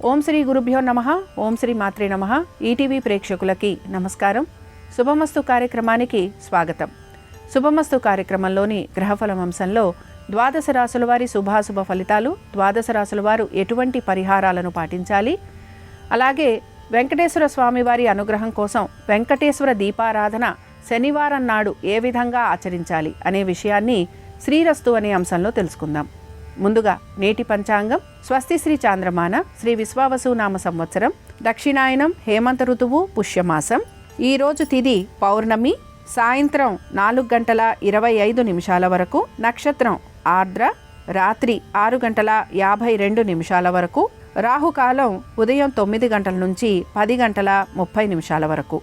ఓం శ్రీ గురుభ్యో నమః. ఓం శ్రీ మాత్రే నమః. ఈటీవీ ప్రేక్షకులకి నమస్కారం. శుభమస్తు కార్యక్రమానికి స్వాగతం. శుభమస్తు కార్యక్రమంలోని గ్రహఫలం అంశంలో ద్వాదశ రాశుల వారి శుభాశుభ ఫలితాలు, ద్వాదశ రాశుల వారు ఎటువంటి పరిహారాలను పాటించాలి, అలాగే వెంకటేశ్వర స్వామి వారి అనుగ్రహం కోసం వెంకటేశ్వర దీపారాధన శనివారం నాడు ఏ విధంగా ఆచరించాలి అనే విషయాన్ని శ్రీరస్తు అనే అంశంలో తెలుసుకుందాం. ముందుగా నేటి పంచాంగం. స్వస్తి శ్రీ చాంద్రమాన శ్రీ విశ్వావసు నామ సంవత్సరం, దక్షిణాయనం, హేమంత ఋతువు, పుష్యమాసం. ఈరోజు తిథి పౌర్ణమి, సాయంత్రం 4:25 వరకు, నక్షత్రం ఆర్ద్ర, రాత్రి 6:52 వరకు, రాహుకాలం ఉదయం 9 గంటల నుంచి 10:30 వరకు.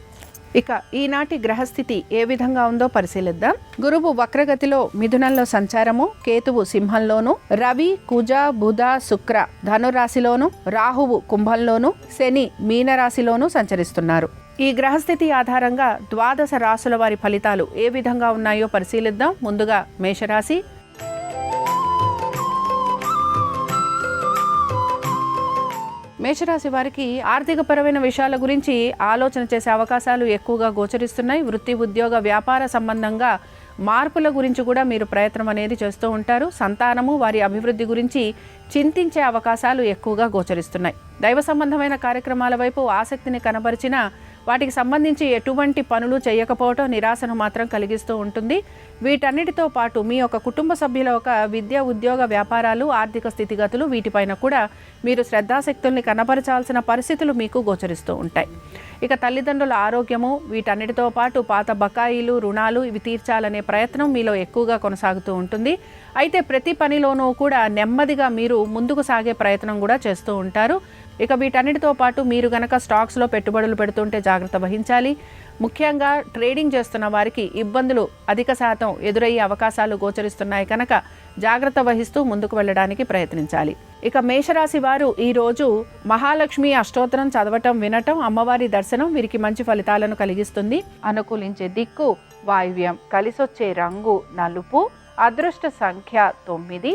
ఇక ఈనాటి గ్రహస్థితి ఏ విధంగా ఉందో పరిశీలిద్దాం. గురువు వక్రగతిలో మిథునంలో సంచారము, కేతువు సింహంలోను, రవి, కుజ, బుధ, శుక్ర ధనురాశిలోను, రాహువు కుంభంలోను, శని మీనరాశిలోను సంచరిస్తున్నారు. ఈ గ్రహస్థితి ఆధారంగా ద్వాదశ రాశుల వారి ఫలితాలు ఏ విధంగా ఉన్నాయో పరిశీలిద్దాం. ముందుగా మేషరాశి. మేషరాశి వారికి ఆర్థికపరమైన విషయాల గురించి ఆలోచన చేసే అవకాశాలు ఎక్కువగా గోచరిస్తున్నాయి. వృత్తి, ఉద్యోగ, వ్యాపార సంబంధంగా మార్పుల గురించి కూడా మీరు ప్రయత్నం అనేది చేస్తూ ఉంటారు. సంతానము, వారి అభివృద్ధి గురించి చింతించే అవకాశాలు ఎక్కువగా గోచరిస్తున్నాయి. దైవ సంబంధమైన కార్యక్రమాల వైపు ఆసక్తిని కనబరిచిన వాటికి సంబంధించి ఎటువంటి పనులు చేయకపోవటం నిరాశను మాత్రం కలిగిస్తూ ఉంటుంది. వీటన్నిటితో పాటు మీ యొక్క కుటుంబ సభ్యుల ఒక విద్య, ఉద్యోగ, వ్యాపారాలు, ఆర్థిక స్థితిగతులు వీటిపైన కూడా మీరు శ్రద్ధాశక్తుల్ని కనబరచాల్సిన పరిస్థితులు మీకు గోచరిస్తూ ఉంటాయి. ఇక తల్లిదండ్రుల ఆరోగ్యము, వీటన్నిటితో పాటు పాత బకాయిలు, రుణాలు ఇవి తీర్చాలనే ప్రయత్నం మీలో ఎక్కువగా కొనసాగుతూ ఉంటుంది. అయితే ప్రతి పనిలోనూ కూడా నెమ్మదిగా మీరు ముందుకు సాగే ప్రయత్నం కూడా చేస్తూ ఉంటారు. ఇక వీటన్నిటితో పాటు మీరు గనక స్టాక్స్లో పెట్టుబడులు పెడుతుంటే జాగ్రత్త వహించాలి. ముఖ్యంగా ట్రేడింగ్ చేస్తున్న వారికి ఇబ్బందులు అధిక శాతం ఎదురయ్యే అవకాశాలు గోచరిస్తున్నాయి కనుక జాగ్రత్త వహిస్తూ ముందుకు వెళ్ళడానికి ప్రయత్నించాలి. ఇక మేషరాశి వారు ఈరోజు మహాలక్ష్మి అష్టోత్తరం చదవటం, వినటం, అమ్మవారి దర్శనం వీరికి మంచి ఫలితాలను కలిగిస్తుంది. అనుకూలించే దిక్కు వాయువ్యం, కలిసొచ్చే రంగు నలుపు, అదృష్ట సంఖ్య 9.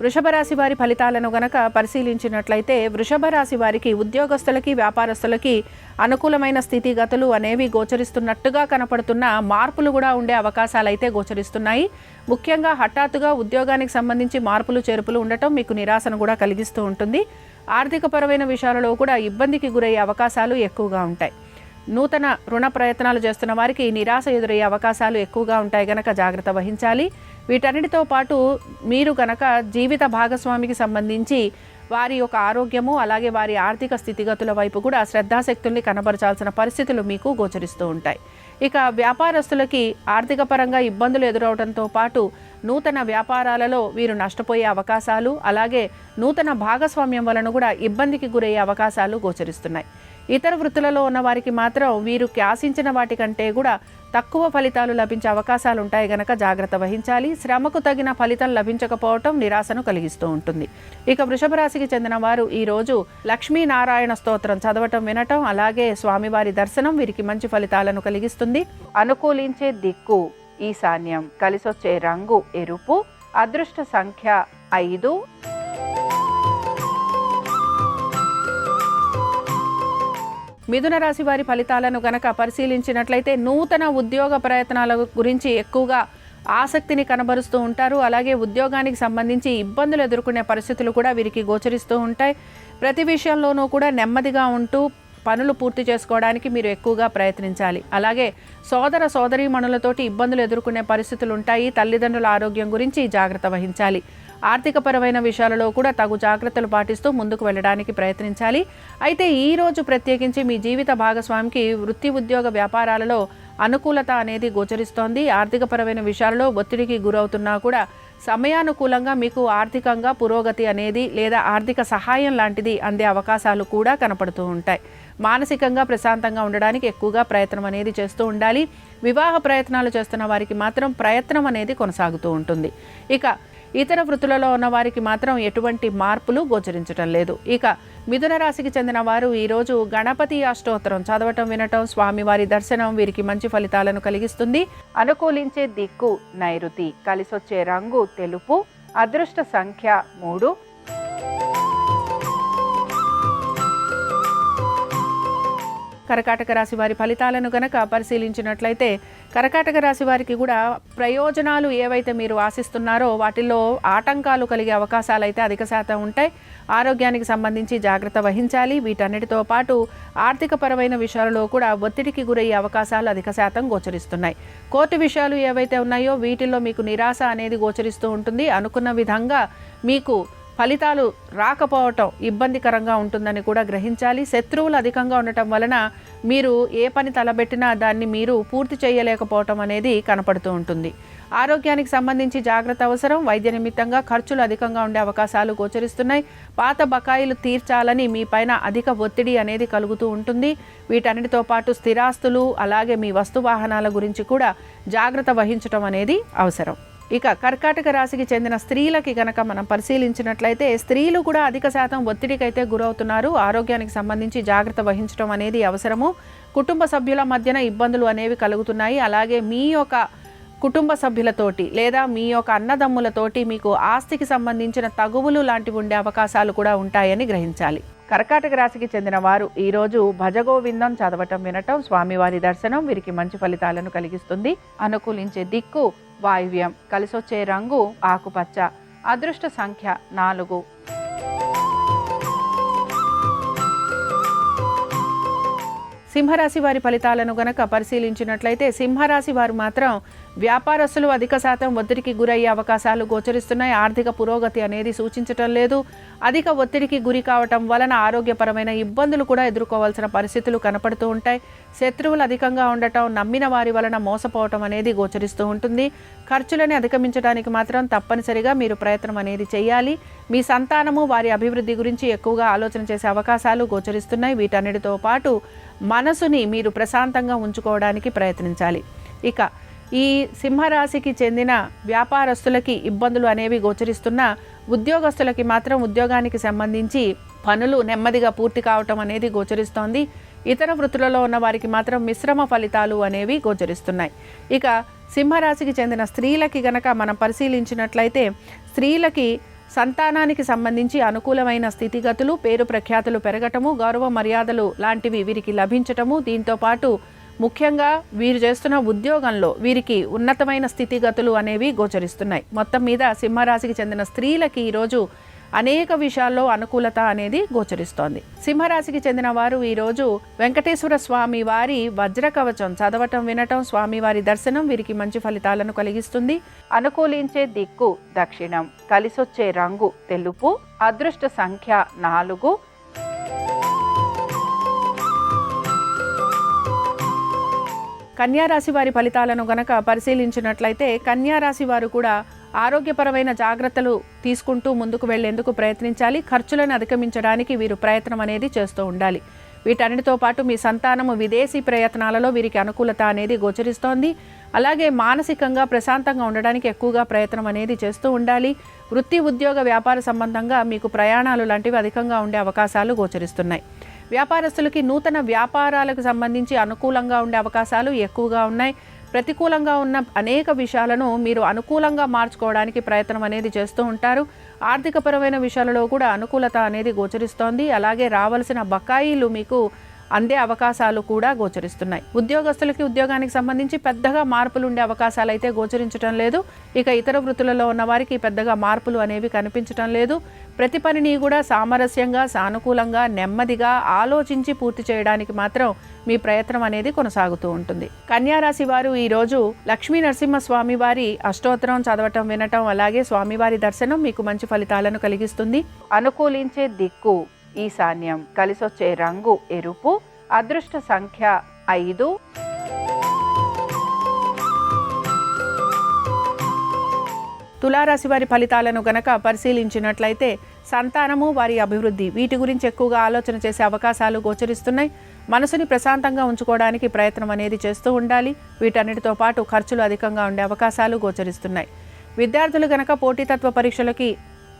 వృషభ రాశి వారి ఫలితాలను గనక పరిశీలించినట్లయితే వృషభ రాశి వారికి ఉద్యోగస్తులకి, వ్యాపారస్తులకి అనుకూలమైన స్థితిగతులు అనేవి గోచరిస్తున్నట్టుగా కనపడుతున్న మార్పులు కూడా ఉండే అవకాశాలు అయితే గోచరిస్తున్నాయి. ముఖ్యంగా హఠాత్తుగా ఉద్యోగానికి సంబంధించి మార్పులు చేర్పులు ఉండటం మీకు నిరాశను కూడా కలిగిస్తూ ఉంటుంది. ఆర్థికపరమైన విషయాలలో కూడా ఇబ్బందికి గురయ్యే అవకాశాలు ఎక్కువగా ఉంటాయి. నూతన రుణ ప్రయత్నాలు చేస్తున్న వారికి నిరాశ ఎదురయ్యే అవకాశాలు ఎక్కువగా ఉంటాయి గనక జాగ్రత్త వహించాలి. వీటన్నిటితో పాటు మీరు గనక జీవిత భాగస్వామికి సంబంధించి వారి యొక్క ఆరోగ్యము, అలాగే వారి ఆర్థిక స్థితిగతుల వైపు కూడా శ్రద్ధాశక్తుల్ని కనబరచాల్సిన పరిస్థితులు మీకు గోచరిస్తూ ఉంటాయి. ఇక వ్యాపారస్తులకి ఆర్థిక పరంగా ఇబ్బందులు ఎదురవడంతో పాటు నూతన వ్యాపారాలలో వీరు నష్టపోయే అవకాశాలు, అలాగే నూతన భాగస్వామ్యం వలన కూడా ఇబ్బందికి గురయ్యే అవకాశాలు గోచరిస్తున్నాయి. ఇతర వృత్తులలో ఉన్న వారికి మాత్రం వీరు ఆశించిన వాటికంటే కూడా తక్కువ ఫలితాలు లభించే అవకాశాలు ఉంటాయి గనక జాగ్రత్త వహించాలి. శ్రమకు తగిన ఫలితం లభించకపోవటం నిరాశను కలిగిస్తూ ఉంటుంది. ఇక వృషభ రాశికి చెందిన వారు ఈరోజు లక్ష్మీనారాయణ స్తోత్రం చదవటం, వినటం, అలాగే స్వామివారి దర్శనం వీరికి మంచి ఫలితాలను కలిగిస్తుంది. అనుకూలించే దిక్కు ఈశాన్యం, కలిసొచ్చే రంగు ఎరుపు, అదృష్ట సంఖ్య 5. మిథున రాశి వారి ఫలితాలను గనక పరిశీలించినట్లయితే నూతన ఉద్యోగ ప్రయత్నాల గురించి ఎక్కువగా ఆసక్తిని కనబరుస్తూ ఉంటారు. అలాగే ఉద్యోగానికి సంబంధించి ఇబ్బందులు ఎదుర్కొనే పరిస్థితులు కూడా వీరికి గోచరిస్తూ ఉంటాయి. ప్రతి విషయంలోనూ కూడా నెమ్మదిగా ఉంటూ పనులు పూర్తి చేసుకోవడానికి మీరు ఎక్కువగా ప్రయత్నించాలి. అలాగే సోదర సోదరీమణులతోటి ఇబ్బందులు ఎదుర్కొనే పరిస్థితులు ఉంటాయి. తల్లిదండ్రుల ఆరోగ్యం గురించి జాగ్రత్త వహించాలి. ఆర్థికపరమైన విషయాలలో కూడా తగు జాగ్రత్తలు పాటిస్తూ ముందుకు వెళ్ళడానికి ప్రయత్నించాలి. అయితే ఈరోజు ప్రత్యేకించి మీ జీవిత భాగస్వామికి వృత్తి, ఉద్యోగ, వ్యాపారాలలో అనుకూలత అనేది గోచరిస్తోంది. ఆర్థికపరమైన విషయాలలో ఒత్తిడికి గురవుతున్నా కూడా సమయానుకూలంగా మీకు ఆర్థికంగా పురోగతి అనేది లేదా ఆర్థిక సహాయం లాంటిది అందే అవకాశాలు కూడా కనపడుతూ ఉంటాయి. మానసికంగా ప్రశాంతంగా ఉండడానికి ఎక్కువగా ప్రయత్నం అనేది చేస్తూ ఉండాలి. వివాహ ప్రయత్నాలు చేస్తున్న వారికి మాత్రం ప్రయత్నం అనేది కొనసాగుతూ ఉంటుంది. ఇక ఇతర వృత్తులలో ఉన్న వారికి మాత్రం ఎటువంటి మార్పులు గోచరించటం లేదు. ఇక మిథున రాశికి చెందిన వారు ఈరోజు గణపతి అష్టోత్తరం చదవటం వినటం, స్వామివారి దర్శనం వీరికి మంచి ఫలితాలను కలిగిస్తుంది. అనుకూలించే దిక్కు నైరుతి, కలిసొచ్చే రంగు తెలుపు, అదృష్ట సంఖ్య 3. కర్కాటక రాశి వారి ఫలితాలను గనక పరిశీలించినట్లయితే కర్కాటక రాశి వారికి కూడా ప్రయోజనాలు ఏవైతే మీరు ఆశిస్తున్నారో వాటిల్లో ఆటంకాలు కలిగే అవకాశాలు అయితే అధిక శాతం ఉంటాయి. ఆరోగ్యానికి సంబంధించి జాగ్రత్త వహించాలి. వీటన్నిటితో పాటు ఆర్థిక పరమైన విషయాలలో కూడా ఒత్తిడికి గురయ్యే అవకాశాలు అధిక శాతం గోచరిస్తున్నాయి. కోర్టు విషయాలు ఏవైతే ఉన్నాయో వీటిల్లో మీకు నిరాశ అనేది గోచరిస్తూ ఉంటుంది. అనుకున్న విధంగా మీకు ఫలితాలు రాకపోవటం ఇబ్బందికరంగా ఉంటుందని కూడా గ్రహించాలి. శత్రువులు అధికంగా ఉండటం వలన మీరు ఏ పని తలబెట్టినా దాన్ని మీరు పూర్తి చేయలేకపోవటం అనేది కనపడుతూ ఉంటుంది. ఆరోగ్యానికి సంబంధించి జాగ్రత్త అవసరం. వైద్య నిమిత్తంగా ఖర్చులు అధికంగా ఉండే అవకాశాలు గోచరిస్తున్నాయి. పాత బకాయిలు తీర్చాలని మీ పైన అధిక ఒత్తిడి అనేది కలుగుతూ ఉంటుంది. వీటన్నిటితో పాటు స్థిరాస్తులు అలాగే మీ వస్తు వాహనాల గురించి కూడా జాగ్రత్త వహించడం అనేది అవసరం. ఇక కర్కాటక రాశికి చెందిన స్త్రీలకి గనక మనం పరిశీలించినట్లయితే స్త్రీలు కూడా అధిక శాతం ఒత్తిడికి అయితే గురవుతున్నారు. ఆరోగ్యానికి సంబంధించి జాగ్రత్త వహించడం అనేది అవసరము. కుటుంబ సభ్యుల మధ్యన ఇబ్బందులు అనేవి కలుగుతున్నాయి. అలాగే మీ యొక్క కుటుంబ సభ్యులతోటి లేదా మీ యొక్క అన్నదమ్ములతోటి మీకు ఆస్తికి సంబంధించిన తగువులు లాంటివి ఉండే అవకాశాలు కూడా ఉంటాయని గ్రహించాలి. కర్కాటక రాశికి చెందిన వారు ఈరోజు భజగోవిందం చదవటం వినటం, స్వామివారి దర్శనం వీరికి మంచి ఫలితాలను కలిగిస్తుంది. అనుకూలించే దిక్కు వాయువ్యం, కలిసొచ్చే రంగు ఆకుపచ్చ, అదృష్ట సంఖ్య 4. సింహరాశి వారి ఫలితాలను గనక పరిశీలించినట్లయితే సింహరాశి వారు మాత్రం వ్యాపారస్తులు అధిక శాతం ఒత్తిడికి గురయ్యే అవకాశాలు గోచరిస్తున్నాయి. ఆర్థిక పురోగతి అనేది సూచించటం లేదు. అధిక ఒత్తిడికి గురి కావటం వలన ఆరోగ్యపరమైన ఇబ్బందులు కూడా ఎదుర్కోవాల్సిన పరిస్థితులు కనపడుతూ ఉంటాయి. శత్రువులు అధికంగా ఉండటం, నమ్మిన వారి వలన మోసపోవటం అనేది గోచరిస్తూ ఉంటుంది. ఖర్చులని అధిగమించడానికి మాత్రం తప్పనిసరిగా మీరు ప్రయత్నం అనేది చేయాలి. మీ సంతానము వారి అభివృద్ధి గురించి ఎక్కువగా ఆలోచన చేసే అవకాశాలు గోచరిస్తున్నాయి. వీటన్నిటితో పాటు మనసుని మీరు ప్రశాంతంగా ఉంచుకోవడానికి ప్రయత్నించాలి. ఇక ఈ సింహరాశికి చెందిన వ్యాపారస్తులకి ఇబ్బందులు అనేవి గోచరిస్తున్న ఉద్యోగస్తులకి మాత్రం ఉద్యోగానికి సంబంధించి పనులు నెమ్మదిగా పూర్తి కావటం అనేది గోచరిస్తోంది. ఇతర వృత్తులలో ఉన్న వారికి మాత్రం మిశ్రమ ఫలితాలు అనేవి గోచరిస్తున్నాయి. ఇక సింహరాశికి చెందిన స్త్రీలకి గనక మనం పరిశీలించినట్లయితే స్త్రీలకి సంతానానికి సంబంధించి అనుకూలమైన స్థితిగతులు, పేరు ప్రఖ్యాతులు పెరగటము, గౌరవ మర్యాదలు లాంటివి వీరికి లభించటము, దీంతో పాటు ముఖ్యంగా వీరు చేస్తున్న ఉద్యోగంలో వీరికి ఉన్నతమైన స్థితిగతులు అనేవి గోచరిస్తున్నాయి. మొత్తం మీద సింహరాశికి చెందిన స్త్రీలకి ఈరోజు అనేక విషయాల్లో అనుకూలత అనేది గోచరిస్తోంది. సింహరాశికి చెందిన వారు ఈరోజు వెంకటేశ్వర స్వామి వారి వజ్ర కవచం చదవటం వినటం, స్వామివారి దర్శనం వీరికి మంచి ఫలితాలను కలిగిస్తుంది. అనుకూలించే దిక్కు దక్షిణం, కలిసొచ్చే రంగు తెలుపు, అదృష్ట సంఖ్య 4. కన్యారాశి వారి ఫలితాలను గనక పరిశీలించినట్లయితే కన్యారాశి వారు కూడా ఆరోగ్యపరమైన జాగ్రత్తలు తీసుకుంటూ ముందుకు వెళ్లేందుకు ప్రయత్నించాలి. ఖర్చులను అధిగమించడానికి వీరు ప్రయత్నం అనేది చేస్తూ ఉండాలి. వీటన్నిటితో పాటు మీ సంతానము విదేశీ ప్రయత్నాలలో వీరికి అనుకూలత అనేది గోచరిస్తోంది. అలాగే మానసికంగా ప్రశాంతంగా ఉండడానికి ఎక్కువగా ప్రయత్నం అనేది చేస్తూ ఉండాలి. వృత్తి, ఉద్యోగ, వ్యాపార సంబంధంగా మీకు ప్రయాణాలు లాంటివి అధికంగా ఉండే అవకాశాలు గోచరిస్తున్నాయి. వ్యాపారస్తులకి నూతన వ్యాపారాలకు సంబంధించి అనుకూలంగా ఉండే అవకాశాలు ఎక్కువగా ఉన్నాయి. ప్రతికూలంగా ఉన్న అనేక విషయాలను మీరు అనుకూలంగా మార్చుకోవడానికి ప్రయత్నం అనేది చేస్తూ ఉంటారు. ఆర్థికపరమైన విషయాలలో కూడా అనుకూలత అనేది గోచరిస్తోంది. అలాగే రావాల్సిన బకాయిలు మీకు అందే అవకాశాలు కూడా గోచరిస్తున్నాయి. ఉద్యోగస్తులకి ఉద్యోగానికి సంబంధించి పెద్దగా మార్పులు ఉండే అవకాశాలు అయితే గోచరించడం లేదు. ఇక ఇతర వృత్తులలో ఉన్న వారికి పెద్దగా మార్పులు అనేవి కనిపించడం లేదు. ప్రతి పనిని కూడా సామరస్యంగా, సానుకూలంగా, నెమ్మదిగా ఆలోచించి పూర్తి చేయడానికి మాత్రం మీ ప్రయత్నం అనేది కొనసాగుతూ ఉంటుంది. కన్యారాశి వారు ఈరోజు లక్ష్మీ నరసింహస్వామి వారి అష్టోత్తరం చదవటం వినటం, అలాగే స్వామివారి దర్శనం మీకు మంచి ఫలితాలను కలిగిస్తుంది. అనుకూలించే దిక్కు ఈశాన్యం, కలిసొచ్చే రంగు ఎరుపు, అదృష్ట సంఖ్య 5. తులారాశి వారి ఫలితాలను గనక పరిశీలించినట్లయితే సంతానము, వారి అభివృద్ధి వీటి గురించి ఎక్కువగా ఆలోచన చేసే అవకాశాలు గోచరిస్తున్నాయి. మనసుని ప్రశాంతంగా ఉంచుకోవడానికి ప్రయత్నం అనేది చేస్తూ ఉండాలి. వీటన్నిటితో పాటు ఖర్చులు అధికంగా ఉండే అవకాశాలు గోచరిస్తున్నాయి. విద్యార్థులు గనక పోటీతత్వ పరీక్షలకి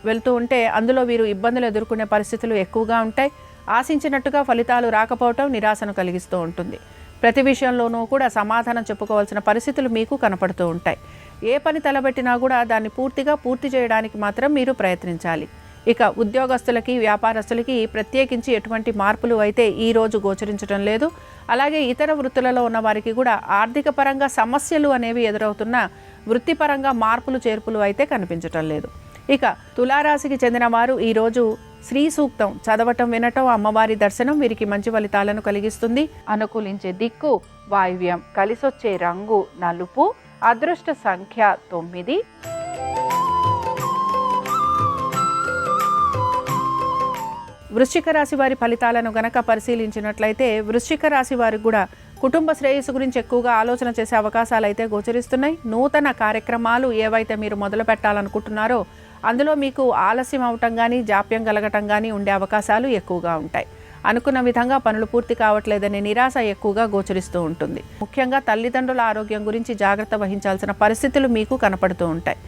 వెళ్తూ ఉంటే అందులో వీరు ఇబ్బందులు ఎదుర్కొనే పరిస్థితులు ఎక్కువగా ఉంటాయి. ఆశించినట్టుగా ఫలితాలు రాకపోవటం నిరాశను కలిగిస్తూ ఉంటుంది. ప్రతి విషయంలోనూ కూడా సమాధానం చెప్పుకోవాల్సిన పరిస్థితులు మీకు కనపడుతూ ఉంటాయి. ఏ పని తలబెట్టినా కూడా దాన్ని పూర్తి చేయడానికి మాత్రం మీరు ప్రయత్నించాలి. ఇక ఉద్యోగస్తులకి, వ్యాపారస్తులకి ప్రత్యేకించి ఎటువంటి మార్పులు అయితే ఈరోజు గోచరించడం లేదు. అలాగే ఇతర వృత్తులలో ఉన్న వారికి కూడా ఆర్థిక పరంగా సమస్యలు అనేవి ఎదురవుతున్న వృత్తిపరంగా మార్పులు చేర్పులు అయితే కనిపించటం లేదు. ఇక తులారాశికి చెందిన వారు ఈరోజు శ్రీ సూక్తం చదవటం, వినటం, అమ్మవారి దర్శనం వీరికి మంచి ఫలితాలను కలిగిస్తుంది. అనుకూలించే దిక్కు వాయువ్యం, కలిసొచ్చే రంగు నలుపు, అదృష్ట సంఖ్య 9. వృశ్చిక రాశి వారి ఫలితాలను గనక పరిశీలించినట్లయితే వృశ్చిక రాశి వారికి కూడా కుటుంబ శ్రేయస్సు గురించి ఎక్కువగా ఆలోచన చేసే అవకాశాలు అయితే గోచరిస్తున్నాయి. నూతన కార్యక్రమాలు ఏవైతే మీరు మొదలు పెట్టాలనుకుంటున్నారో అందులో మీకు ఆలస్యం అవటం కానీ, జాప్యం కలగటం కానీ ఉండే అవకాశాలు ఎక్కువగా ఉంటాయి. అనుకున్న విధంగా పనులు పూర్తి కావట్లేదనే నిరాశ ఎక్కువగా గోచరిస్తూ ఉంటుంది. ముఖ్యంగా తల్లిదండ్రుల ఆరోగ్యం గురించి జాగ్రత్త వహించాల్సిన పరిస్థితులు మీకు కనపడుతూ ఉంటాయి.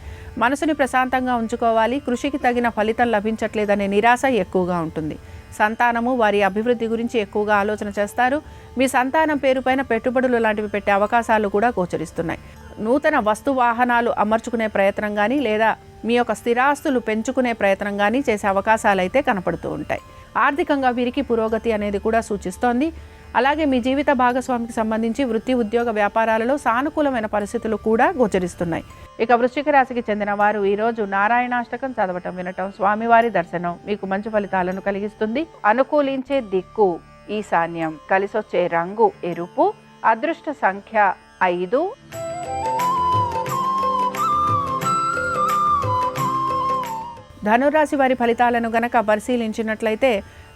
మనసుని ప్రశాంతంగా ఉంచుకోవాలి. కృషికి తగిన ఫలితం లభించట్లేదనే నిరాశ ఎక్కువగా ఉంటుంది. సంతానము, వారి అభివృద్ధి గురించి ఎక్కువగా ఆలోచన చేస్తారు. మీ సంతానం పేరుపైన పెట్టుబడులు లాంటివి పెట్టే అవకాశాలు కూడా గోచరిస్తున్నాయి. నూతన వస్తు వాహనాలు అమర్చుకునే ప్రయత్నం కానీ, లేదా మీ యొక్క స్థిరాస్తులు పెంచుకునే ప్రయత్నం కానీ చేసే అవకాశాలు అయితే కనపడుతూ ఉంటాయి. ఆర్థికంగా వీరికి పురోగతి అనేది కూడా సూచిస్తోంది. అలాగే మీ జీవిత భాగస్వామికి సంబంధించి వృత్తి, ఉద్యోగ, వ్యాపారాలలో సానుకూలమైన పరిస్థితులు కూడా గోచరిస్తున్నాయి. ఇక వృశ్చిక రాశికి చెందిన వారు ఈరోజు నారాయణాష్టకం చదవటం, వినటం, స్వామివారి దర్శనం మీకు మంచి ఫలితాలను కలిగిస్తుంది. అనుకూలించే దిక్కు ఈశాన్యం, కలిసొచ్చే రంగు ఎరుపు, అదృష్ట సంఖ్య 5. ధనురాశి వారి ఫలితాలను గనక పరిశీలించినట్లయితే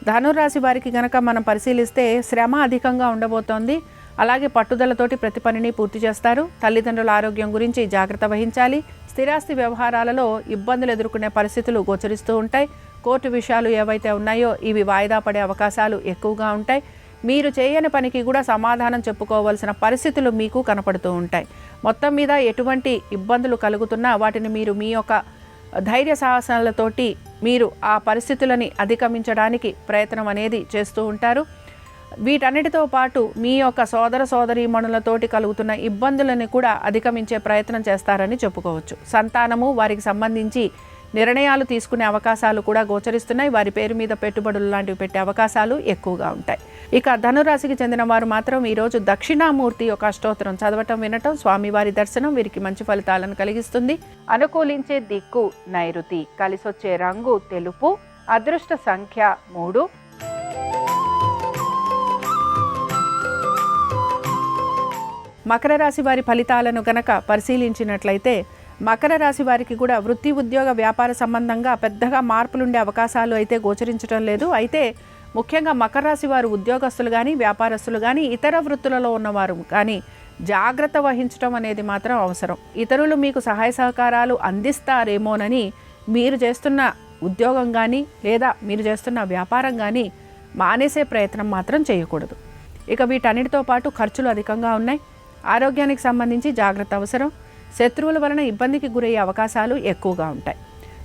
ధనురాశి వారికి గనక మనం పరిశీలిస్తే శ్రమ అధికంగా ఉండబోతోంది. అలాగే పట్టుదలతోటి ప్రతి పనిని పూర్తి చేస్తారు. తల్లిదండ్రుల ఆరోగ్యం గురించి జాగ్రత్త వహించాలి. స్థిరాస్తి వ్యవహారాలలో ఇబ్బందులు ఎదుర్కొనే పరిస్థితులు గోచరిస్తూ ఉంటాయి. కోర్టు విషయాలు ఏవైతే ఉన్నాయో ఇవి వాయిదా పడే అవకాశాలు ఎక్కువగా ఉంటాయి. మీరు చేయని పనికి కూడా సమాధానం చెప్పుకోవాల్సిన పరిస్థితులు మీకు కనపడుతూ ఉంటాయి. మొత్తం మీద ఎటువంటి ఇబ్బందులు కలుగుతున్నా వాటిని మీరు మీ యొక్క ధైర్య సాహసాలతోటి మీరు ఆ పరిస్థితులని అధిగమించడానికి ప్రయత్నం అనేది చేస్తూ ఉంటారు. వీటన్నిటితో పాటు మీ యొక్క సోదర సోదరీమణులతోటి కలుగుతున్న ఇబ్బందులను కూడా అధిగమించే ప్రయత్నం చేస్తారని చెప్పుకోవచ్చు. సంతానము, వారికి సంబంధించి నిర్ణయాలు తీసుకునే అవకాశాలు కూడా గోచరిస్తున్నాయి. వారి పేరు మీద పెట్టుబడులు లాంటివి పెట్టే అవకాశాలు ఎక్కువగా ఉంటాయి. ఇక ధనురాశికి చెందిన వారు మాత్రం ఈరోజు దక్షిణామూర్తి యొక్క అష్టోత్తరం చదవటం, వినటం, స్వామివారి దర్శనం వీరికి మంచి ఫలితాలను కలిగిస్తుంది. అనుకూలించే దిక్కు నైరుతి, కలిసొచ్చే రంగు తెలుపు, అదృష్ట సంఖ్య 3. మకర రాశి వారి ఫలితాలను గనక పరిశీలించినట్లయితే మకర రాశి వారికి కూడా వృత్తి, ఉద్యోగ, వ్యాపార సంబంధంగా పెద్దగా మార్పులుండే అవకాశాలు అయితే గోచరించడం లేదు. అయితే ముఖ్యంగా మకర రాశి వారు ఉద్యోగస్తులు కానీ, వ్యాపారస్తులు కానీ, ఇతర వృత్తులలో ఉన్నవారు కానీ జాగ్రత్త వహించడం అనేది మాత్రం అవసరం. ఇతరులు మీకు సహాయ సహకారాలు అందిస్తారేమోనని మీరు చేస్తున్న ఉద్యోగం కానీ, లేదా మీరు చేస్తున్న వ్యాపారం కానీ మానేసే ప్రయత్నం మాత్రం చేయకూడదు. ఇక వీటన్నిటితో పాటు ఖర్చులు అధికంగా ఉన్నాయి. ఆరోగ్యానికి సంబంధించి జాగ్రత్త అవసరం. శత్రువుల వలన ఇబ్బందికి గురయ్యే అవకాశాలు ఎక్కువగా ఉంటాయి.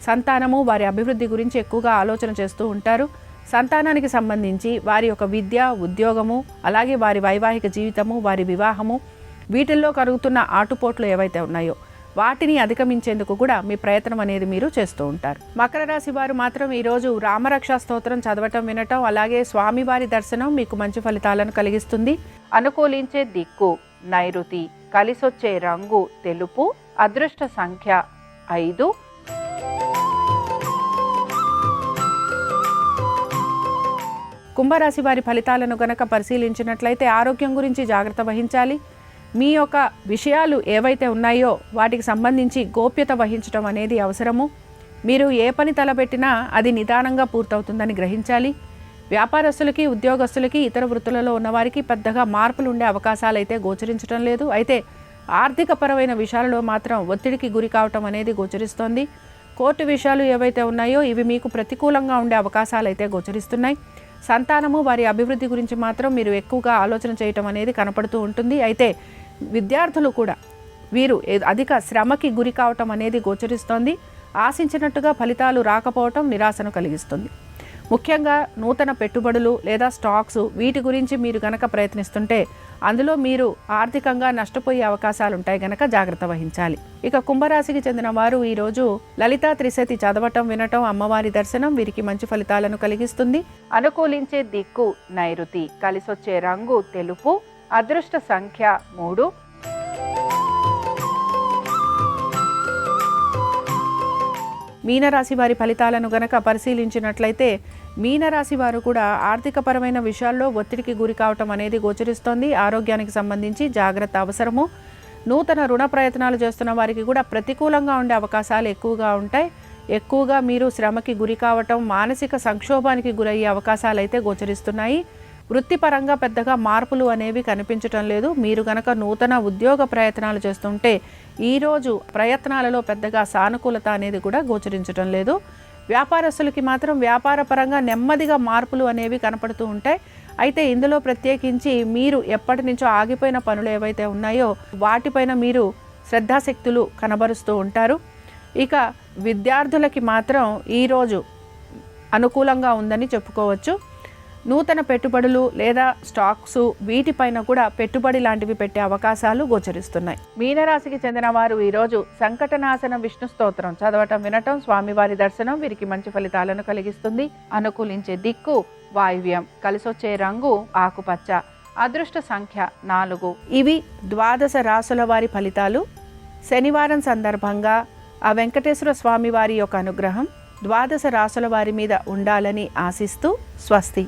సంతానము, వారి అభివృద్ధి గురించి ఎక్కువగా ఆలోచన చేస్తూ ఉంటారు. సంతానానికి సంబంధించి వారి యొక్క విద్య, ఉద్యోగము, అలాగే వారి వైవాహిక జీవితము, వారి వివాహము, వీటిల్లో కలుగుతున్న ఆటుపోట్లు ఏవైతే ఉన్నాయో వాటిని అధిగమించేందుకు కూడా మీ ప్రయత్నం అనేది మీరు చేస్తూ ఉంటారు. మకర రాశి వారు మాత్రం ఈరోజు రామరక్షా స్తోత్రం చదవటం, వినటం, అలాగే స్వామివారి దర్శనం మీకు మంచి ఫలితాలను కలిగిస్తుంది. అనుకూలించే దిక్కు నైరుతి, కలిసొచ్చే రంగు తెలుపు, అదృష్ట సంఖ్య 5. కుంభరాశి వారి ఫలితాలను గనక పరిశీలించినట్లయితే ఆరోగ్యం గురించి జాగ్రత్త వహించాలి. మీ యొక్క విషయాలు ఏవైతే ఉన్నాయో వాటికి సంబంధించి గోప్యత వహించడం అనేది అవసరము. మీరు ఏ పని తలపెట్టినా అది నిదానంగా పూర్తవుతుందని గ్రహించాలి. వ్యాపారస్తులకి, ఉద్యోగస్తులకి, ఇతర వృత్తులలో ఉన్నవారికి పెద్దగా మార్పులు ఉండే అవకాశాలు అయితే గోచరించడం లేదు. అయితే ఆర్థికపరమైన విషయాలలో మాత్రం ఒత్తిడికి గురి కావటం అనేది గోచరిస్తోంది. కోర్టు విషయాలు ఏవైతే ఉన్నాయో ఇవి మీకు ప్రతికూలంగా ఉండే అవకాశాలు అయితే గోచరిస్తున్నాయి. సంతానము, వారి అభివృద్ధి గురించి మాత్రం మీరు ఎక్కువగా ఆలోచన చేయటం అనేది కనపడుతూ ఉంటుంది. అయితే విద్యార్థులు కూడా వీరు అధిక శ్రమకి గురి కావటం అనేది గోచరిస్తోంది. ఆశించినట్టుగా ఫలితాలు రాకపోవటం నిరాశను కలిగిస్తుంది. ముఖ్యంగా నూతన పెట్టుబడులు లేదా స్టాక్స్ వీటి గురించి మీరు గనక ప్రయత్నిస్తుంటే అందులో మీరు ఆర్థికంగా నష్టపోయే అవకాశాలు ఉంటాయి గనక జాగ్రత్త వహించాలి. ఇక కుంభరాశికి చెందిన వారు ఈరోజు లలితా త్రిశతి చదవటం, వినటం, అమ్మవారి దర్శనం వీరికి మంచి ఫలితాలను కలిగిస్తుంది. అనుకూలించే దిక్కు నైరుతి, కలిసొచ్చే రంగు తెలుపు, అదృష్ట సంఖ్య 3. మీనరాశి వారి ఫలితాలను గనక పరిశీలించినట్లయితే మీనరాశి వారు కూడా ఆర్థికపరమైన విషయాల్లో ఒత్తిడికి గురి కావటం అనేది గోచరిస్తోంది. ఆరోగ్యానికి సంబంధించి జాగ్రత్త అవసరము. నూతన రుణ ప్రయత్నాలు చేస్తున్న వారికి కూడా ప్రతికూలంగా ఉండే అవకాశాలు ఎక్కువగా ఉంటాయి. ఎక్కువగా మీరు శ్రమకి గురి కావటం, మానసిక సంక్షోభానికి గురయ్యే అవకాశాలు అయితే గోచరిస్తున్నాయి. వృత్తిపరంగా పెద్దగా మార్పులు అనేవి కనిపించటం లేదు. మీరు గనక నూతన ఉద్యోగ ప్రయత్నాలు చేస్తుంటే ఈరోజు ప్రయత్నాలలో పెద్దగా సానుకూలత అనేది కూడా గోచరించటం లేదు. వ్యాపారస్తులకి మాత్రం వ్యాపారపరంగా నెమ్మదిగా మార్పులు అనేవి కనపడుతూ ఉంటాయి. అయితే ఇందులో ప్రత్యేకించి మీరు ఎప్పటి నుంచో ఆగిపోయిన పనులు ఏవైతే ఉన్నాయో వాటిపైన మీరు శ్రద్ధాశక్తులు కనబరుస్తూ ఉంటారు. ఇక విద్యార్థులకి మాత్రం ఈరోజు అనుకూలంగా ఉందని చెప్పుకోవచ్చు. నూతన పెట్టుబడులు లేదా స్టాక్స్ వీటిపైన కూడా పెట్టుబడి లాంటివి పెట్టే అవకాశాలు గోచరిస్తున్నాయి. మీనరాశికి చెందిన వారు ఈరోజు సంకటనాశన విష్ణు స్తోత్రం చదవటం, వినటం, స్వామివారి దర్శనం వీరికి మంచి ఫలితాలను కలిగిస్తుంది. అనుకూలించే దిక్కు వాయువ్యం, కలిసొచ్చే రంగు ఆకుపచ్చ, అదృష్ట సంఖ్య 4. ఇవి 12 రాసుల వారి ఫలితాలు. శనివారం సందర్భంగా ఆ వెంకటేశ్వర స్వామి వారి యొక్క అనుగ్రహం 12 రాసుల వారి మీద ఉండాలని ఆశిస్తూ స్వస్తి.